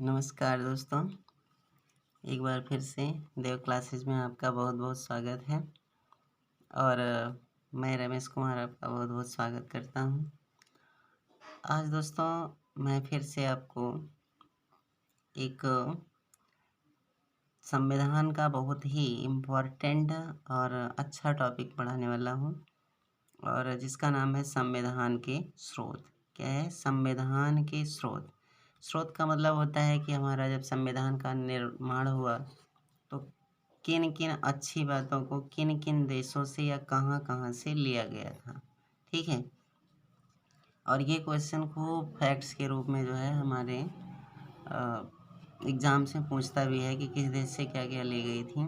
नमस्कार दोस्तों, एक बार फिर से देव क्लासेस में आपका बहुत बहुत स्वागत है। और मैं रमेश कुमार आपका बहुत बहुत स्वागत करता हूँ। आज दोस्तों मैं फिर से आपको एक संविधान का बहुत ही इम्पोर्टेंट और अच्छा टॉपिक पढ़ाने वाला हूँ, और जिसका नाम है संविधान के स्रोत। क्या है? संविधान के स्रोत। स्रोत का मतलब होता है कि हमारा जब संविधान का निर्माण हुआ तो किन किन अच्छी बातों को किन किन देशों से या कहाँ कहाँ से लिया गया था। ठीक है। और ये क्वेश्चन को फैक्ट्स के रूप में जो है हमारे एग्ज़ाम से पूछता भी है कि किस देश से क्या क्या ली गई थी।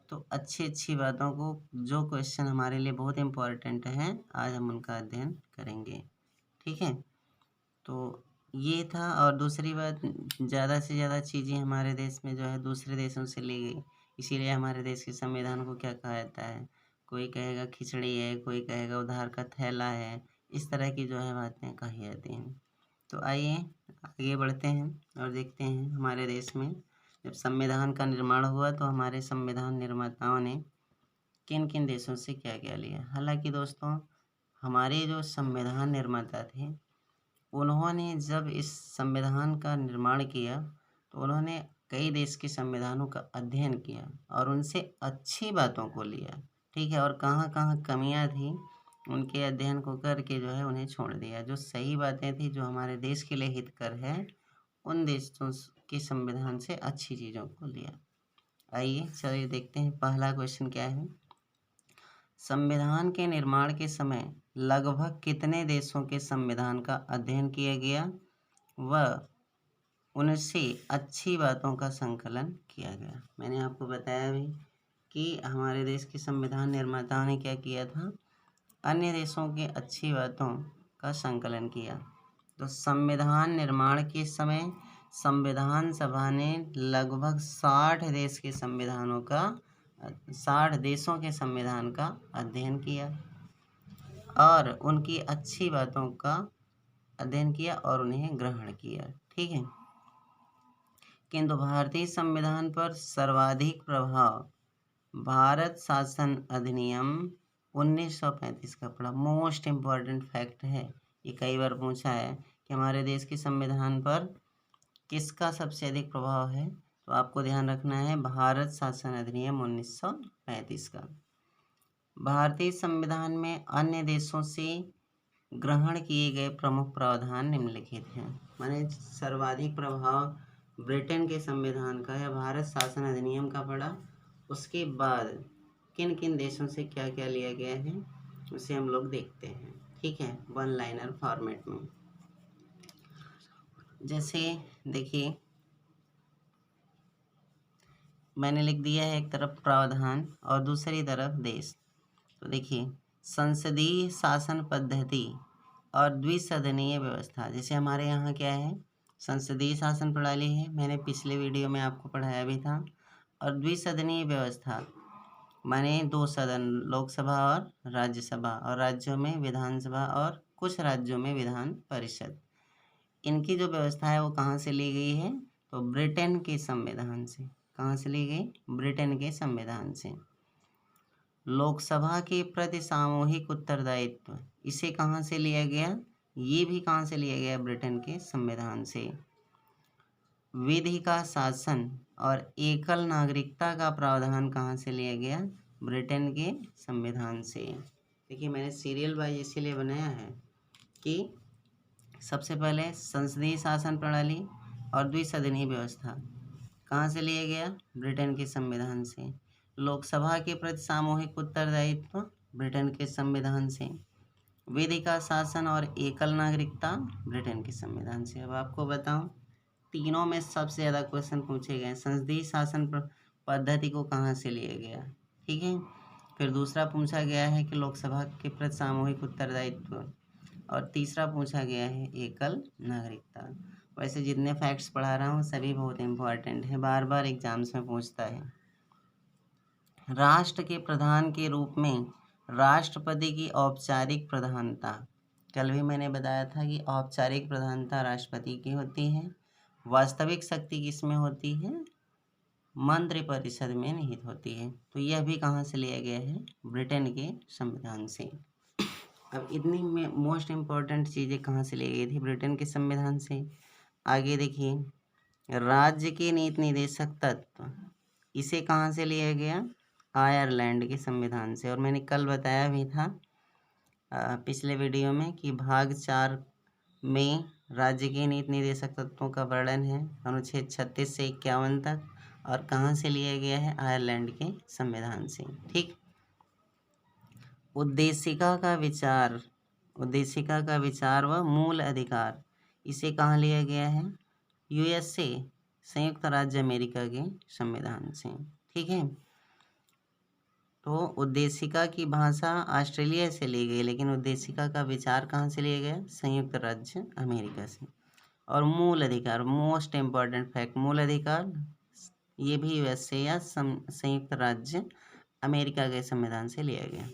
तो अच्छी अच्छी बातों को, जो क्वेश्चन हमारे लिए बहुत इम्पोर्टेंट हैं, आज हम उनका अध्ययन करेंगे। ठीक है। तो ये था। और दूसरी बात, ज़्यादा से ज़्यादा चीज़ें हमारे देश में जो है दूसरे देशों से ली गई, इसीलिए हमारे देश के संविधान को क्या कहा जाता है? कोई कहेगा खिचड़ी है, कोई कहेगा उधार का थैला है। इस तरह की जो है बातें कही जाती हैं। तो आइए आगे बढ़ते हैं और देखते हैं हमारे देश में जब संविधान का निर्माण हुआ तो हमारे संविधान निर्माताओं ने किन किन देशों से क्या क्या लिया। हालांकि दोस्तों, हमारे जो संविधान निर्माता थे, उन्होंने जब इस संविधान का निर्माण किया तो उन्होंने कई देश के संविधानों का अध्ययन किया और उनसे अच्छी बातों को लिया। ठीक है। और कहाँ कहाँ कमियां थी, उनके अध्ययन को करके जो है उन्हें छोड़ दिया। जो सही बातें थी, जो हमारे देश के लिए हितकर है, उन देशों के संविधान से अच्छी चीज़ों को लिया। आइए चलिए देखते हैं पहला क्वेश्चन क्या है। संविधान के निर्माण के समय लगभग कितने देशों के संविधान का अध्ययन किया गया व उनसे अच्छी बातों का संकलन किया गया? मैंने आपको बताया भी कि हमारे देश के संविधान निर्माताओं ने क्या किया था, अन्य देशों की अच्छी बातों का संकलन किया। तो संविधान निर्माण के समय संविधान सभा ने लगभग 60 देश के संविधानों का 60 देशों के संविधान का अध्ययन किया और उनकी अच्छी बातों का अध्ययन किया और उन्हें ग्रहण किया। ठीक है। किंतु भारतीय संविधान पर सर्वाधिक प्रभाव भारत शासन अधिनियम 1935 का पड़ा। मोस्ट इम्पॉर्टेंट फैक्ट है, ये कई बार पूछा है कि हमारे देश के संविधान पर किसका सबसे अधिक प्रभाव है। तो आपको ध्यान रखना है भारत शासन अधिनियम 1935 का। भारतीय संविधान में अन्य देशों से ग्रहण किए गए प्रमुख प्रावधान निम्नलिखित हैं। माने सर्वाधिक प्रभाव ब्रिटेन के संविधान का या भारत शासन अधिनियम का पड़ा। उसके बाद किन किन देशों से क्या क्या लिया गया है उसे हम लोग देखते हैं। ठीक है, वन लाइनर फॉर्मेट में। जैसे देखिए, मैंने लिख दिया है एक तरफ प्रावधान और दूसरी तरफ देश। तो देखिए, संसदीय शासन पद्धति और द्विसदनीय व्यवस्था। जैसे हमारे यहाँ क्या है, संसदीय शासन प्रणाली है, मैंने पिछले वीडियो में आपको पढ़ाया भी था। और द्विसदनीय व्यवस्था माने 2 सदन, लोकसभा और राज्यसभा, और राज्यों में विधानसभा और कुछ राज्यों में विधान परिषद। इनकी जो व्यवस्था है वो कहाँ से ली गई है? तो ब्रिटेन के संविधान से। कहाँ से ली गई? ब्रिटेन के संविधान से। लोकसभा के प्रति सामूहिक उत्तरदायित्व, इसे कहाँ से लिया गया? ये भी कहाँ से लिया गया? ब्रिटेन के संविधान से। विधि का शासन और एकल नागरिकता का प्रावधान कहाँ से लिया गया? ब्रिटेन के संविधान से। देखिए, मैंने सीरियल वाइज इसीलिए बनाया है कि सबसे पहले संसदीय शासन प्रणाली और द्विसदनीय व्यवस्था कहाँ से लिया गया? ब्रिटेन के संविधान से। लोकसभा के प्रति सामूहिक उत्तरदायित्व ब्रिटेन के संविधान से। विधि का शासन और एकल नागरिकता ब्रिटेन के संविधान से। अब आपको बताऊं, तीनों में सबसे ज़्यादा क्वेश्चन पूछे गए। संसदीय शासन पद्धति को कहाँ से लिया गया? ठीक है। फिर दूसरा पूछा गया है कि लोकसभा के प्रति सामूहिक उत्तरदायित्व, और तीसरा पूछा गया है एकल नागरिकता। वैसे जितने फैक्ट्स पढ़ा रहा हूँ सभी बहुत इम्पोर्टेंट है, बार बार एग्जाम्स में पूछता है। राष्ट्र के प्रधान के रूप में राष्ट्रपति की औपचारिक प्रधानता। कल भी मैंने बताया था कि औपचारिक प्रधानता राष्ट्रपति की होती है वास्तविक शक्ति किसमें होती है? मंत्रिपरिषद में निहित होती है। तो यह भी कहाँ से लिया गया है? ब्रिटेन के संविधान से। अब इतनी में मोस्ट इम्पॉर्टेंट चीज़ें कहाँ से ली गई थी? ब्रिटेन के संविधान से। आगे देखिए, राज्य के नीति निर्देशक तत्व, इसे कहाँ से लिया गया? आयरलैंड के संविधान से। और मैंने कल बताया भी था पिछले वीडियो में कि भाग 4 में राज्य के नीति निर्देशक तत्वों का वर्णन है, अनुच्छेद 36 से 51 तक, और कहाँ से लिया गया है? आयरलैंड के संविधान से। ठीक। उद्देशिका का विचार व मूल अधिकार, इसे कहाँ लिया गया है? यूएसए, संयुक्त राज्य अमेरिका के संविधान से। ठीक है। तो उद्देशिका की भाषा ऑस्ट्रेलिया से ली गई, लेकिन उद्देशिका का विचार कहाँ से लिया गया? संयुक्त राज्य अमेरिका से। और मूल अधिकार, मोस्ट इम्पॉर्टेंट फैक्ट, मूल अधिकार ये भी यूएसए या संयुक्त राज्य अमेरिका के संविधान से लिया गया।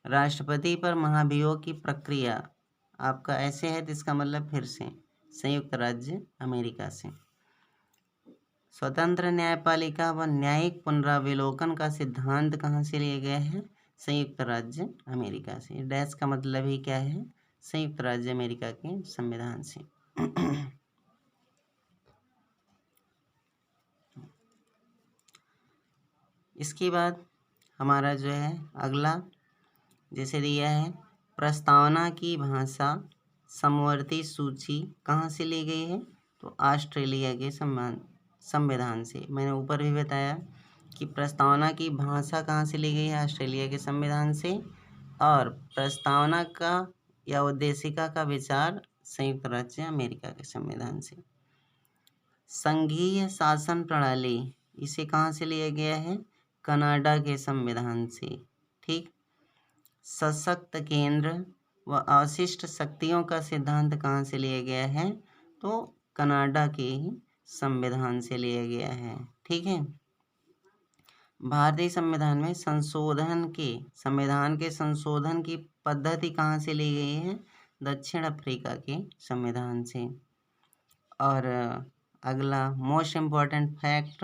राष्ट्रपति पर महाभियोग की प्रक्रिया आपका ऐसे है, तो इसका मतलब फिर से संयुक्त राज्य अमेरिका से। स्वतंत्र न्यायपालिका व न्यायिक पुनरावलोकन का सिद्धांत कहाँ से लिया गया है? संयुक्त राज्य अमेरिका से। डैश का मतलब ही क्या है? संयुक्त राज्य अमेरिका के संविधान से। इसके बाद हमारा जो है अगला जैसे दिया है, प्रस्तावना की भाषा समवर्ती सूची कहाँ से ली गई है? तो ऑस्ट्रेलिया के संविधान से। मैंने ऊपर भी बताया कि प्रस्तावना की भाषा कहाँ से ली गई है? ऑस्ट्रेलिया के संविधान से। और प्रस्तावना का या उद्देशिका का विचार संयुक्त राज्य अमेरिका के संविधान से। संघीय शासन प्रणाली, इसे कहाँ से लिया गया है? कनाडा के संविधान से। ठीक। सशक्त केंद्र व अवशिष्ट शक्तियों का सिद्धांत कहाँ से लिया गया है? तो कनाडा के ही संविधान से लिया गया है। ठीक है। भारतीय संविधान में संविधान के संशोधन की पद्धति कहाँ से ली गई है? दक्षिण अफ्रीका के संविधान से। और अगला मोस्ट इम्पॉर्टेंट फैक्ट,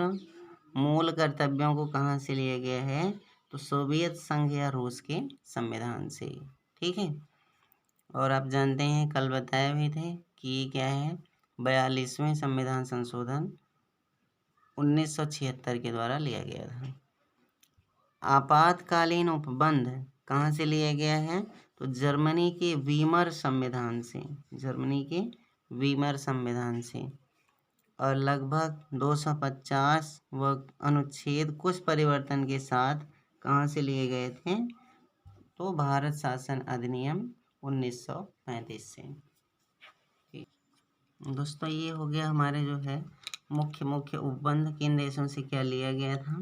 मूल कर्तव्यों को कहाँ से लिया गया है? तो सोवियत संघ या रूस के संविधान से। ठीक है। और आप जानते हैं, कल बताए भी थे कि ये क्या है? 42वें संविधान संशोधन 1976 के द्वारा लिया गया था। आपातकालीन उपबंध कहाँ से लिया गया है? तो जर्मनी के वीमर संविधान से। जर्मनी के वीमर संविधान से। और लगभग 250 व अनुच्छेद कुछ परिवर्तन के साथ कहाँ से लिए गए थे? तो भारत शासन अधिनियम 1935 से। दोस्तों, ये हो गया हमारे जो है मुख्य उपबंध किन देशों से क्या लिया गया था।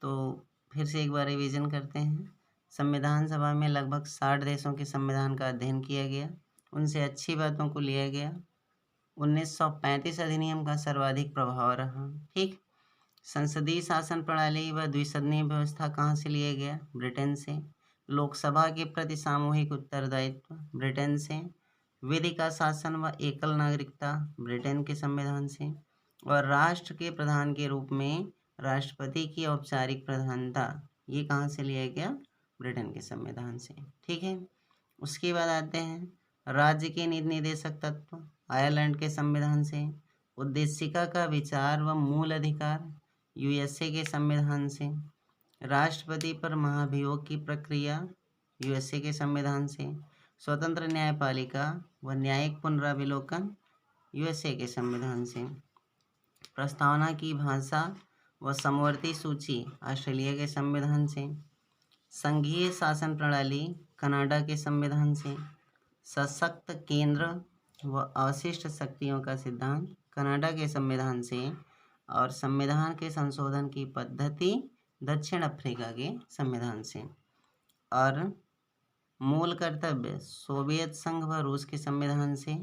तो फिर से एक बार रिवीजन करते हैं। संविधान सभा में लगभग 60 देशों के संविधान का अध्ययन किया गया, उनसे अच्छी बातों को लिया गया। 1935 अधिनियम का सर्वाधिक प्रभाव रहा। ठीक। संसदीय शासन प्रणाली व द्विसदनीय व्यवस्था कहाँ से लिया गया? ब्रिटेन से। लोकसभा के प्रति सामूहिक उत्तरदायित्व ब्रिटेन से। विधि का शासन व एकल नागरिकता ब्रिटेन के संविधान से। और राष्ट्र के प्रधान के रूप में राष्ट्रपति की औपचारिक प्रधानता, ये कहाँ से लिया गया? ब्रिटेन के संविधान से। ठीक है। उसके बाद आते हैं राज्य के नीति निर्देशक तत्व, आयरलैंड के संविधान से। उद्देशिका का विचार व मूल अधिकार, यूएसए के संविधान से। राष्ट्रपति पर महाभियोग की प्रक्रिया, यूएसए के संविधान से। स्वतंत्र न्यायपालिका व न्यायिक पुनरावलोकन, यूएसए के संविधान से। प्रस्तावना की भाषा व समवर्ती सूची, ऑस्ट्रेलिया के संविधान से। संघीय शासन प्रणाली, कनाडा के संविधान से। सशक्त केंद्र व अवशिष्ट शक्तियों का सिद्धांत, कनाडा के संविधान से। और संविधान के संशोधन की पद्धति, दक्षिण अफ्रीका के संविधान से। और मूल कर्तव्य, सोवियत संघ व रूस के संविधान से।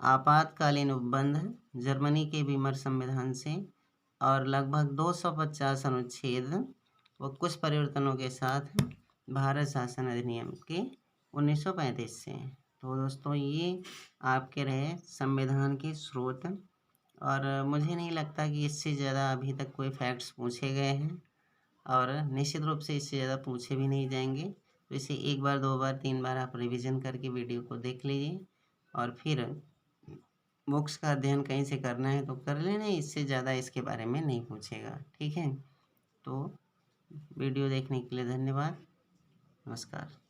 आपातकालीन उपबंध, जर्मनी के वीमर संविधान से। और लगभग 250 अनुच्छेद व कुछ परिवर्तनों के साथ भारत शासन अधिनियम के 1935 से। तो दोस्तों, ये आपके रहे संविधान के स्रोत और मुझे नहीं लगता कि इससे ज़्यादा अभी तक कोई फैक्ट्स पूछे गए हैं और निश्चित रूप से इससे ज़्यादा पूछे भी नहीं जाएंगे। तो इसे 1 बार 2 बार 3 बार आप रिवीजन करके वीडियो को देख लीजिए और फिर बुक्स का अध्ययन कहीं से करना है तो कर लेना, इससे ज़्यादा इसके बारे में नहीं पूछेगा। ठीक है, तो वीडियो देखने के लिए धन्यवाद। नमस्कार।